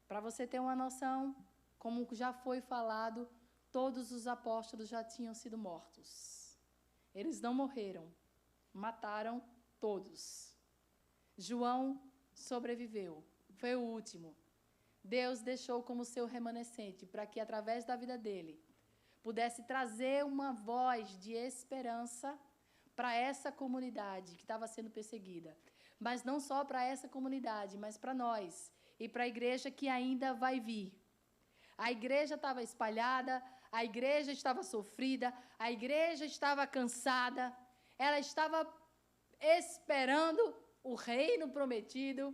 Para você ter uma noção, como já foi falado, todos os apóstolos já tinham sido mortos. Eles não morreram, mataram todos. João sobreviveu, foi o último. Deus deixou como seu remanescente, para que através da vida dele, pudesse trazer uma voz de esperança para essa comunidade que estava sendo perseguida. Mas não só para essa comunidade, mas para nós e para a igreja que ainda vai vir. A igreja estava espalhada, a igreja estava sofrida, a igreja estava cansada, ela estava esperando o reino prometido,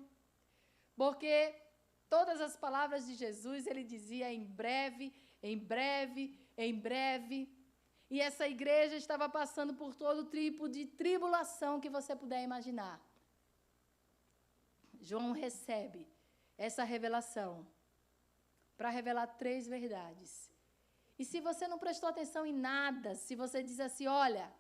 porque todas as palavras de Jesus, ele dizia em breve, em breve, em breve. E essa igreja estava passando por todo tipo de tribulação que você puder imaginar. João recebe essa revelação para revelar 3 verdades. E se você não prestou atenção em nada, se você diz assim, olha,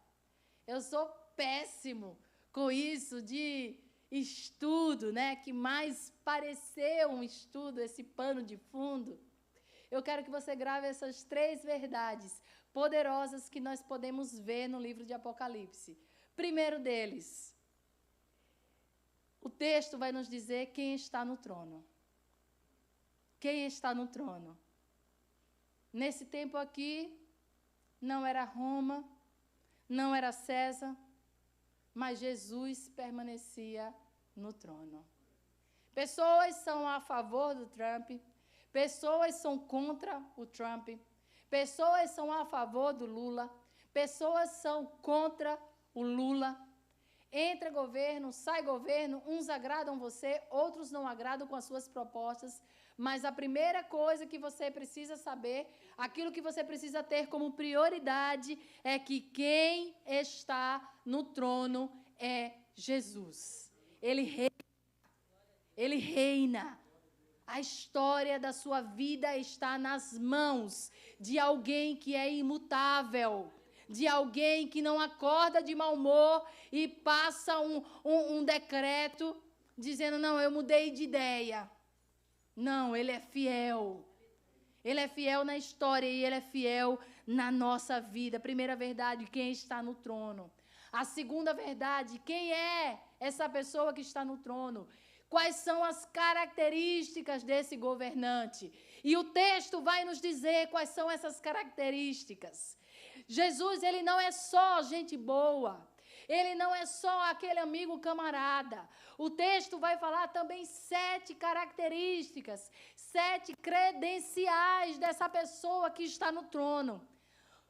eu sou péssimo com isso de estudo, né, que mais pareceu um estudo, esse pano de fundo, eu quero que você grave essas 3 verdades poderosas que nós podemos ver no livro de Apocalipse. Primeiro deles, o texto vai nos dizer quem está no trono. Quem está no trono? Nesse tempo aqui, não era Roma, não era César, mas Jesus permanecia no trono. Pessoas são a favor do Trump, pessoas são contra o Trump, pessoas são a favor do Lula, pessoas são contra o Lula. Entra governo, sai governo, uns agradam você, outros não agradam com as suas propostas, mas a primeira coisa que você precisa saber, aquilo que você precisa ter como prioridade, é que quem está no trono é Jesus. Ele reina. Ele reina. A história da sua vida está nas mãos de alguém que é imutável, de alguém que não acorda de mau humor e passa um decreto dizendo, não, eu mudei de ideia. Não, ele é fiel. Ele é fiel na história e ele é fiel na nossa vida. Primeira verdade, quem está no trono. A segunda verdade, quem é essa pessoa que está no trono? Quais são as características desse governante? E o texto vai nos dizer quais são essas características. Jesus, ele não é só gente boa. Ele não é só aquele amigo camarada. O texto vai falar também 7 características, 7 credenciais dessa pessoa que está no trono.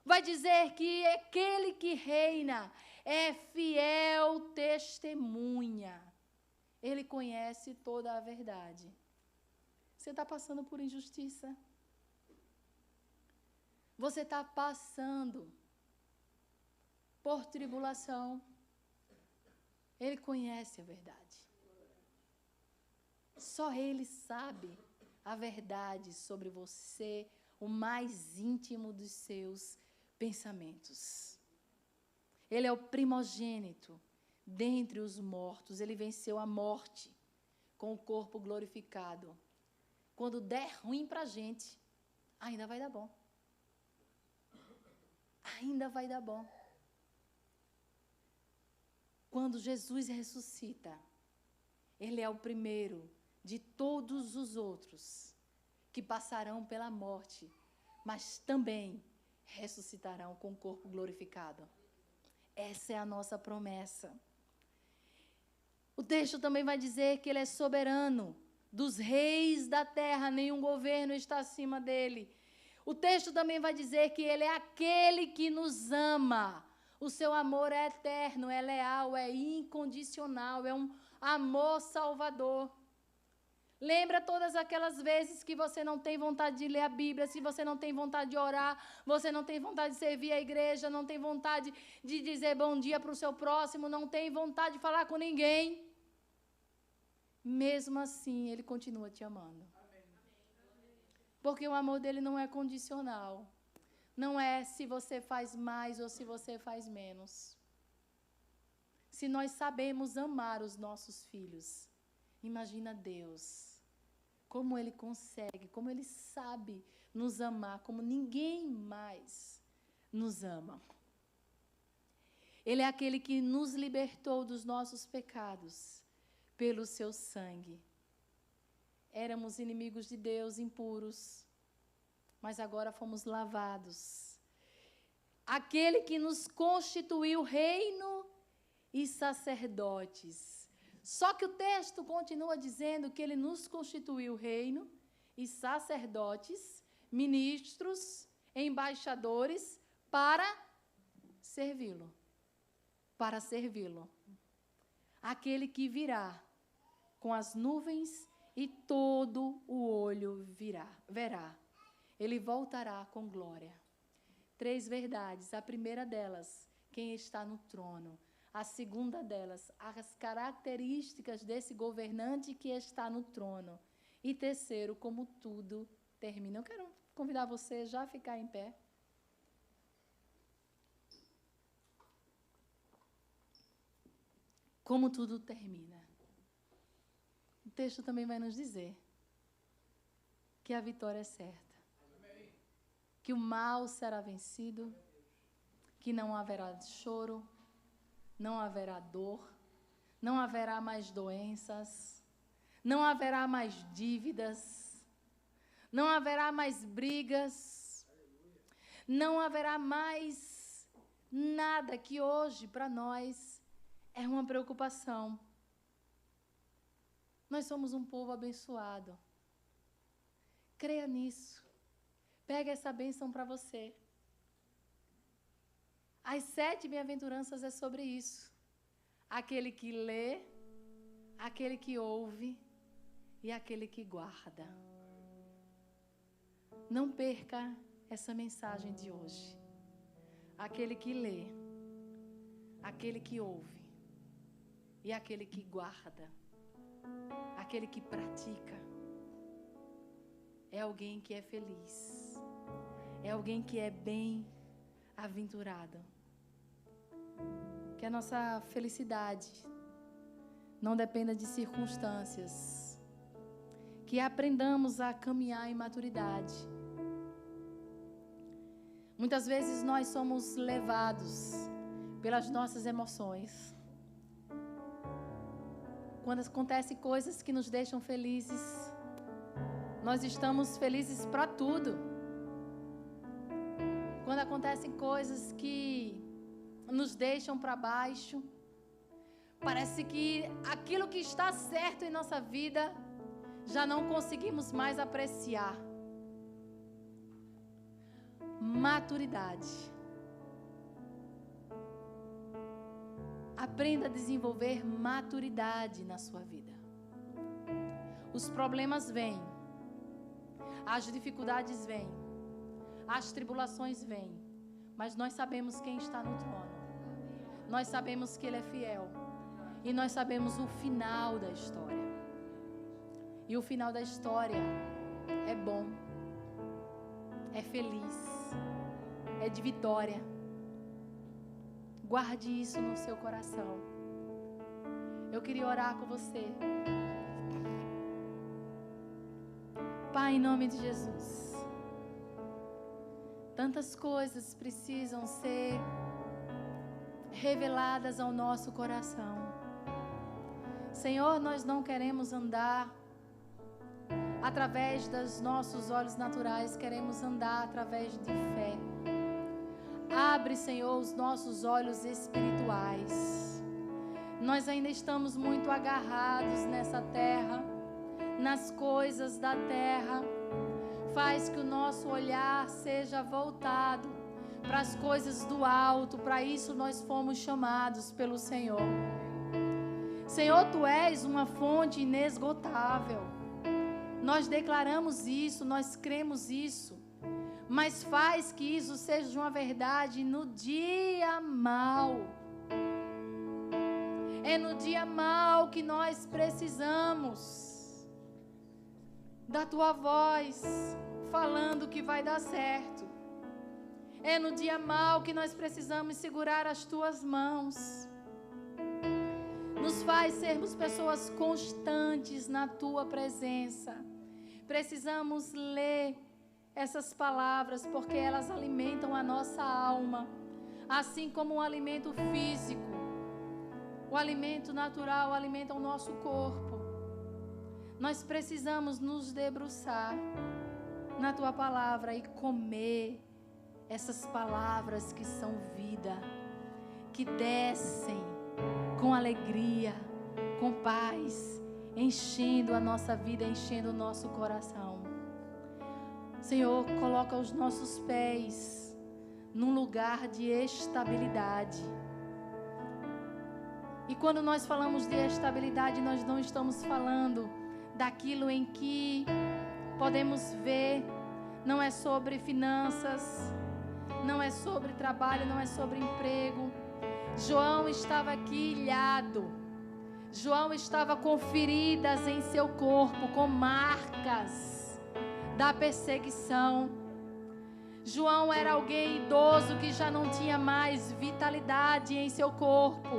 Vai dizer que aquele que reina é fiel testemunha. Ele conhece toda a verdade. Você está passando por injustiça? Você está passando por tribulação? Ele conhece a verdade. Só Ele sabe a verdade sobre você, o mais íntimo dos seus pensamentos. Ele é o primogênito dentre os mortos. Ele venceu a morte com o corpo glorificado. Quando der ruim para a gente, ainda vai dar bom. Ainda vai dar bom. Quando Jesus ressuscita, Ele é o primeiro de todos os outros que passarão pela morte, mas também ressuscitarão com o corpo glorificado. Essa é a nossa promessa. O texto também vai dizer que Ele é soberano dos reis da terra, nenhum governo está acima dele. O texto também vai dizer que Ele é aquele que nos ama. O seu amor é eterno, é leal, é incondicional, é um amor salvador. Lembra todas aquelas vezes que você não tem vontade de ler a Bíblia, se você não tem vontade de orar, você não tem vontade de servir a igreja, não tem vontade de dizer bom dia para o seu próximo, não tem vontade de falar com ninguém. Mesmo assim, Ele continua te amando. Porque o amor dele não é condicional. Não é se você faz mais ou se você faz menos. Se nós sabemos amar os nossos filhos, imagina Deus. Como Ele consegue, como Ele sabe nos amar, como ninguém mais nos ama. Ele é aquele que nos libertou dos nossos pecados pelo seu sangue. Éramos inimigos de Deus, impuros, mas agora fomos lavados. Aquele que nos constituiu reino e sacerdotes. Só que o texto continua dizendo que Ele nos constituiu reino e sacerdotes, ministros, embaixadores, para servi-lo. Para servi-lo. Aquele que virá com as nuvens e todo o olho verá. Ele voltará com glória. 3 verdades. A primeira delas, quem está no trono. A segunda delas, as características desse governante que está no trono. E terceiro, como tudo termina. Eu quero convidar você já a ficar em pé. Como tudo termina. O texto também vai nos dizer que a vitória é certa. Que o mal será vencido, que não haverá choro, não haverá dor, não haverá mais doenças, não haverá mais dívidas, não haverá mais brigas, não haverá mais nada que hoje para nós é uma preocupação. Nós somos um povo abençoado. Creia nisso. Pega essa bênção para você. As 7 bem-aventuranças é sobre isso. Aquele que lê, aquele que ouve e aquele que guarda. Não perca essa mensagem de hoje. Aquele que lê, aquele que ouve e aquele que guarda, aquele que pratica. É alguém que é feliz. É alguém que é bem-aventurado. Que a nossa felicidade não dependa de circunstâncias. Que aprendamos a caminhar em maturidade. Muitas vezes nós somos levados pelas nossas emoções. Quando acontecem coisas que nos deixam felizes, nós estamos felizes para tudo. Quando acontecem coisas que nos deixam para baixo, parece que aquilo que está certo em nossa vida já não conseguimos mais apreciar. Maturidade. Aprenda a desenvolver maturidade na sua vida. Os problemas vêm, as dificuldades vêm, as tribulações vêm, mas nós sabemos quem está no trono. Nós sabemos que Ele é fiel. E nós sabemos o final da história. E o final da história é bom, é feliz, é de vitória. Guarde isso no seu coração. Eu queria orar com você. Pai, em nome de Jesus. Tantas coisas precisam ser reveladas ao nosso coração. Senhor, nós não queremos andar através dos nossos olhos naturais, queremos andar através de fé. Abre, Senhor, os nossos olhos espirituais. Nós ainda estamos muito agarrados nessa terra, nas coisas da terra. Faz que o nosso olhar seja voltado para as coisas do alto. Para isso nós fomos chamados pelo Senhor. Senhor, Tu és uma fonte inesgotável. Nós declaramos isso, nós cremos isso. Mas faz que isso seja uma verdade no dia mau. É no dia mau que nós precisamos da Tua voz falando que vai dar certo. É no dia mau que nós precisamos segurar as Tuas mãos. Nos faz sermos pessoas constantes na Tua presença. Precisamos ler essas palavras porque elas alimentam a nossa alma, assim como um alimento físico. O alimento natural alimenta o nosso corpo. Nós precisamos nos debruçar na Tua palavra e comer essas palavras que são vida, que descem com alegria, com paz, enchendo a nossa vida, enchendo o nosso coração. Senhor, coloca os nossos pés num lugar de estabilidade. E quando nós falamos de estabilidade, nós não estamos falando daquilo em que podemos ver. Não é sobre finanças, não é sobre trabalho, não é sobre emprego. João estava aqui ilhado. João estava com feridas em seu corpo, com marcas da perseguição. João era alguém idoso que já não tinha mais vitalidade em seu corpo.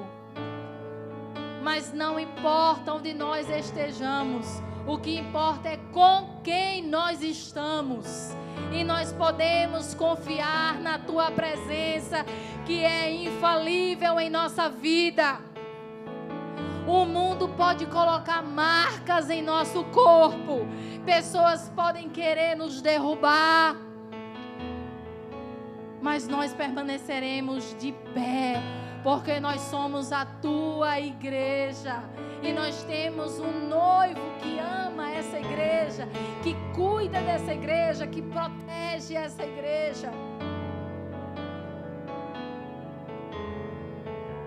Mas não importa onde nós estejamos, o que importa é com quem nós estamos. E nós podemos confiar na Tua presença, que é infalível em nossa vida. O mundo pode colocar marcas em nosso corpo. Pessoas podem querer nos derrubar. Mas nós permaneceremos de pé, porque nós somos a Tua igreja. E nós temos um noivo que ama essa igreja, que cuida dessa igreja, que protege essa igreja.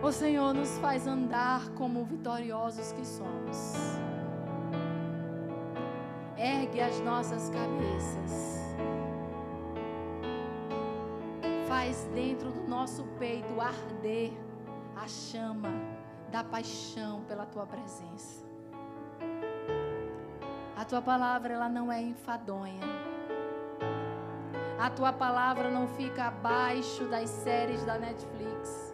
O Senhor nos faz andar como vitoriosos que somos. Ergue as nossas cabeças. Faz dentro do nosso peito arder a chama da paixão pela Tua presença. A Tua palavra, ela não é enfadonha. A Tua palavra não fica abaixo das séries da Netflix.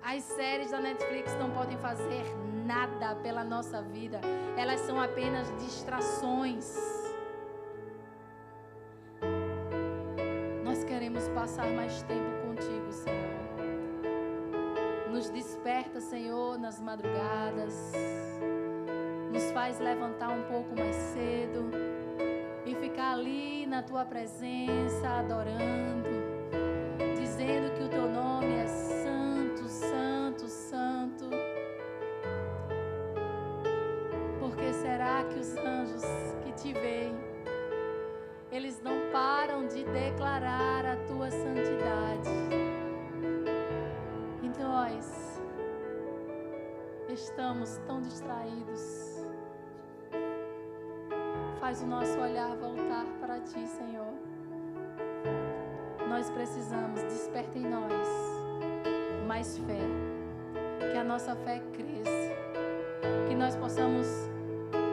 As séries da Netflix não podem fazer nada pela nossa vida. Elas são apenas distrações. Nós queremos passar mais tempo contigo, Senhor. Nos desperta, Senhor, nas madrugadas. Nos faz levantar um pouco mais cedo e ficar ali na Tua presença, adorando, dizendo que o Teu nome é santo, santo, santo. Porque será que os anjos que Te veem, eles não param de declarar a Tua santidade? E nós estamos tão distraídos. Faz o nosso olhar voltar para Ti, Senhor. Nós precisamos, desperta em nós mais fé. Que a nossa fé cresça. Que nós possamos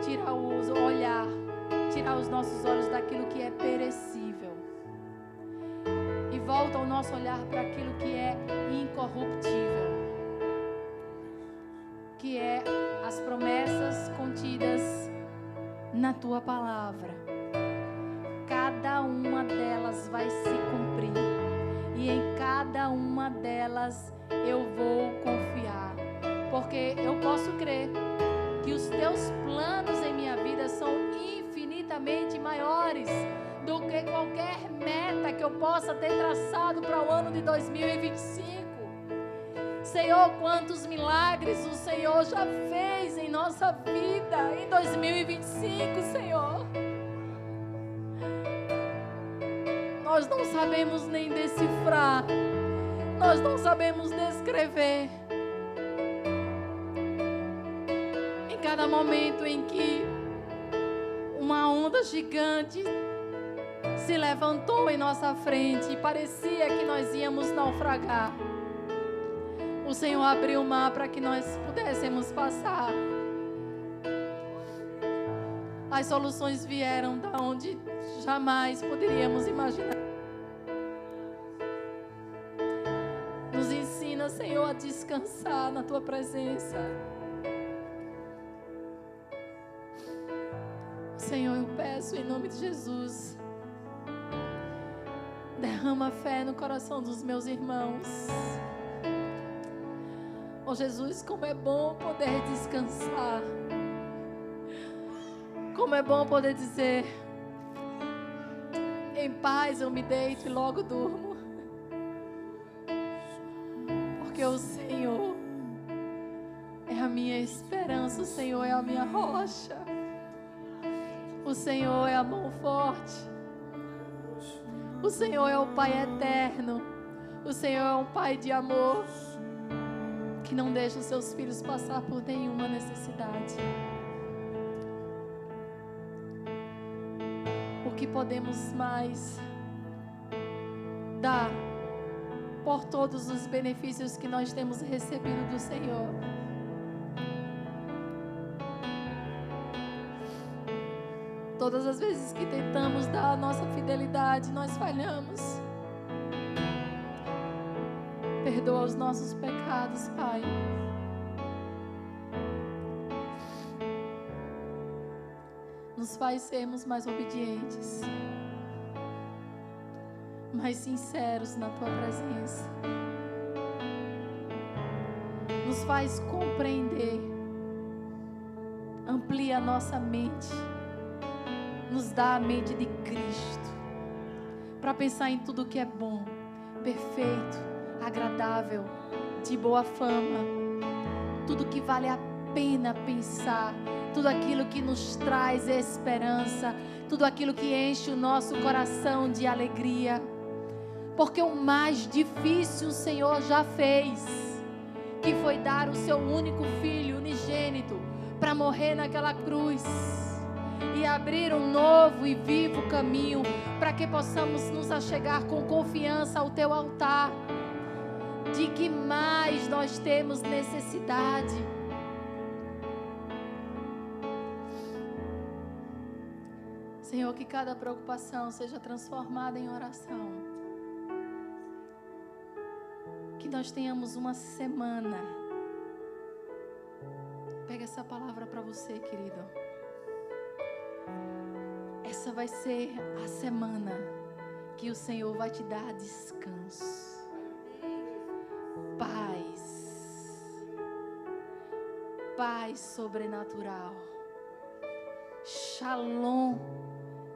tirar o olhar, tirar os nossos olhos daquilo que é perecível. E volta o nosso olhar para aquilo que é incorruptível. Que é as promessas contidas na Tua palavra. Cada uma delas vai se cumprir. E em cada uma delas eu vou confiar. Porque eu posso crer que os Teus planos em minha vida são infinitamente maiores do que qualquer meta que eu possa ter traçado para o ano de 2025. Senhor, quantos milagres o Senhor já fez em nossa vida em 2025, Senhor. Nós não sabemos nem decifrar, nós não sabemos descrever. Em cada momento em que uma onda gigante se levantou em nossa frente e parecia que nós íamos naufragar, o Senhor abriu o mar para que nós pudéssemos passar. As soluções vieram da onde jamais poderíamos imaginar. Nos ensina, Senhor, a descansar na Tua presença. Senhor, eu peço em nome de Jesus, derrama fé no coração dos meus irmãos. Oh Jesus, como é bom poder descansar. Como é bom poder dizer: em paz eu me deito e logo durmo. Porque o Senhor é a minha esperança, o Senhor é a minha rocha. O Senhor é a mão forte. O Senhor é o Pai eterno. O Senhor é um Pai de amor, que não deixa os seus filhos passar por nenhuma necessidade. O que podemos mais dar por todos os benefícios que nós temos recebido do Senhor? Todas as vezes que tentamos dar a nossa fidelidade, nós falhamos. Perdoa os nossos pecados, Pai. Nos faz sermos mais obedientes, mais sinceros na Tua presença. Nos faz compreender. Amplia a nossa mente. Nos dá a mente de Cristo, para pensar em tudo que é bom, perfeito, agradável, de boa fama, tudo que vale a pena pensar, tudo aquilo que nos traz esperança, tudo aquilo que enche o nosso coração de alegria, porque o mais difícil o Senhor já fez, que foi dar o seu único filho unigênito para morrer naquela cruz e abrir um novo e vivo caminho para que possamos nos achegar com confiança ao Teu altar. De que mais nós temos necessidade? Senhor, que cada preocupação seja transformada em oração. Que nós tenhamos uma semana. Pega essa palavra para você, querido. Essa vai ser a semana que o Senhor vai te dar descanso, paz sobrenatural, shalom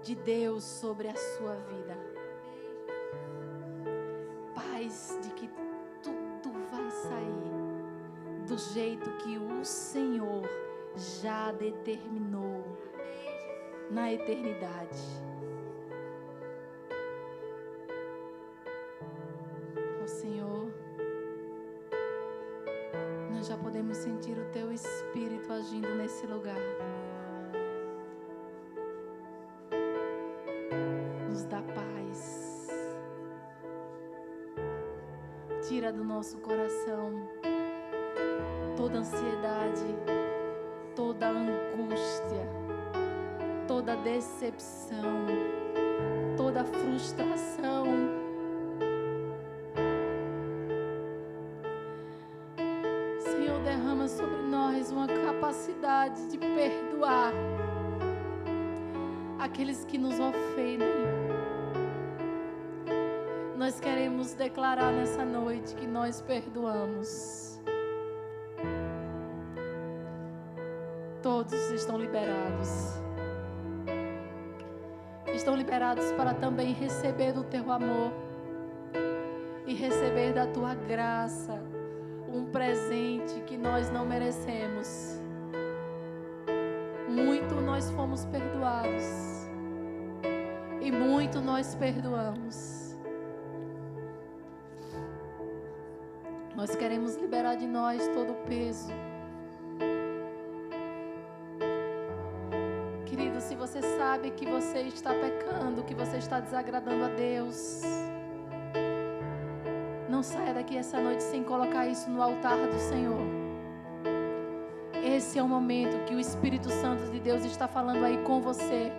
de Deus sobre a sua vida, paz de que tudo vai sair do jeito que o Senhor já determinou na eternidade. Ó Senhor, nós já podemos sentir o Teu Espírito agindo nesse lugar. Nos dá paz. Tira do nosso coração toda ansiedade, toda angústia, toda decepção, toda frustração. Senhor, derrama sobre nós uma capacidade de perdoar aqueles que nos ofendem. Nós queremos declarar nessa noite que nós perdoamos. Todos estão liberados. estão liberados para também receber do teu amor e receber da tua graça um presente que nós não merecemos. Muito nós fomos perdoados e muito nós perdoamos. Nós queremos liberar de nós todo o peso. Querido, se você sabe que você está pecando, que você está desagradando a Deus, não saia daqui essa noite sem colocar isso no altar do Senhor. Esse é o momento que o Espírito Santo de Deus está falando aí com você.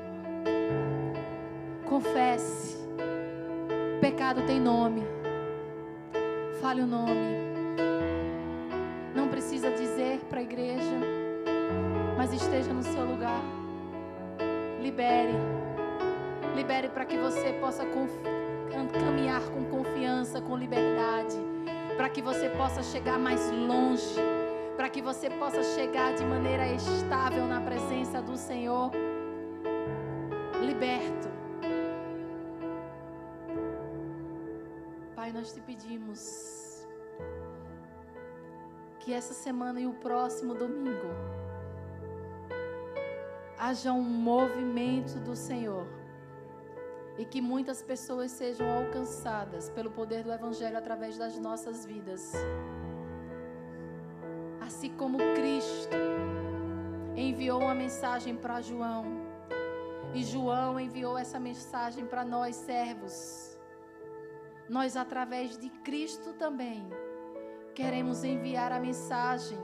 Confesse. Pecado tem nome. Fale o nome. Não precisa dizer para a igreja, mas esteja no seu lugar. Libere. Libere para que você possa caminhar com confiança, com liberdade, para que você possa chegar mais longe, para que você possa chegar de maneira estável na presença do Senhor, liberto. Pai, nós te pedimos que essa semana e o próximo domingo haja um movimento do Senhor e que muitas pessoas sejam alcançadas pelo poder do Evangelho através das nossas vidas. Assim como Cristo enviou uma mensagem para João e João enviou essa mensagem para nós servos, nós através de Cristo também queremos enviar a mensagem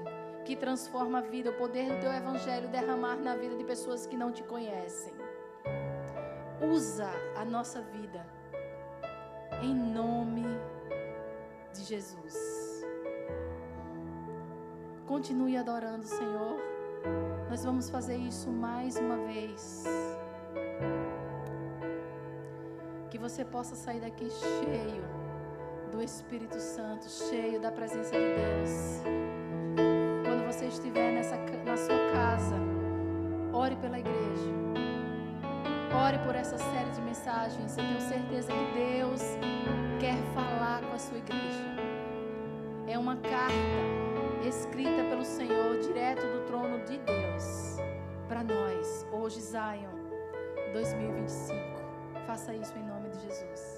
que transforma a vida, o poder do teu Evangelho derramar na vida de pessoas que não te conhecem. Usa a nossa vida em nome de Jesus. Continue adorando o Senhor. Nós vamos fazer isso mais uma vez. Que você possa sair daqui cheio do Espírito Santo, cheio da presença de Deus. Quando você estiver na sua casa, ore pela igreja. Ore por essa série de mensagens. Eu tenho certeza que Deus quer falar com a sua igreja. É uma carta escrita pelo Senhor, direto do trono de Deus, para nós, hoje, Zion 2025. Faça isso em nome de Jesus.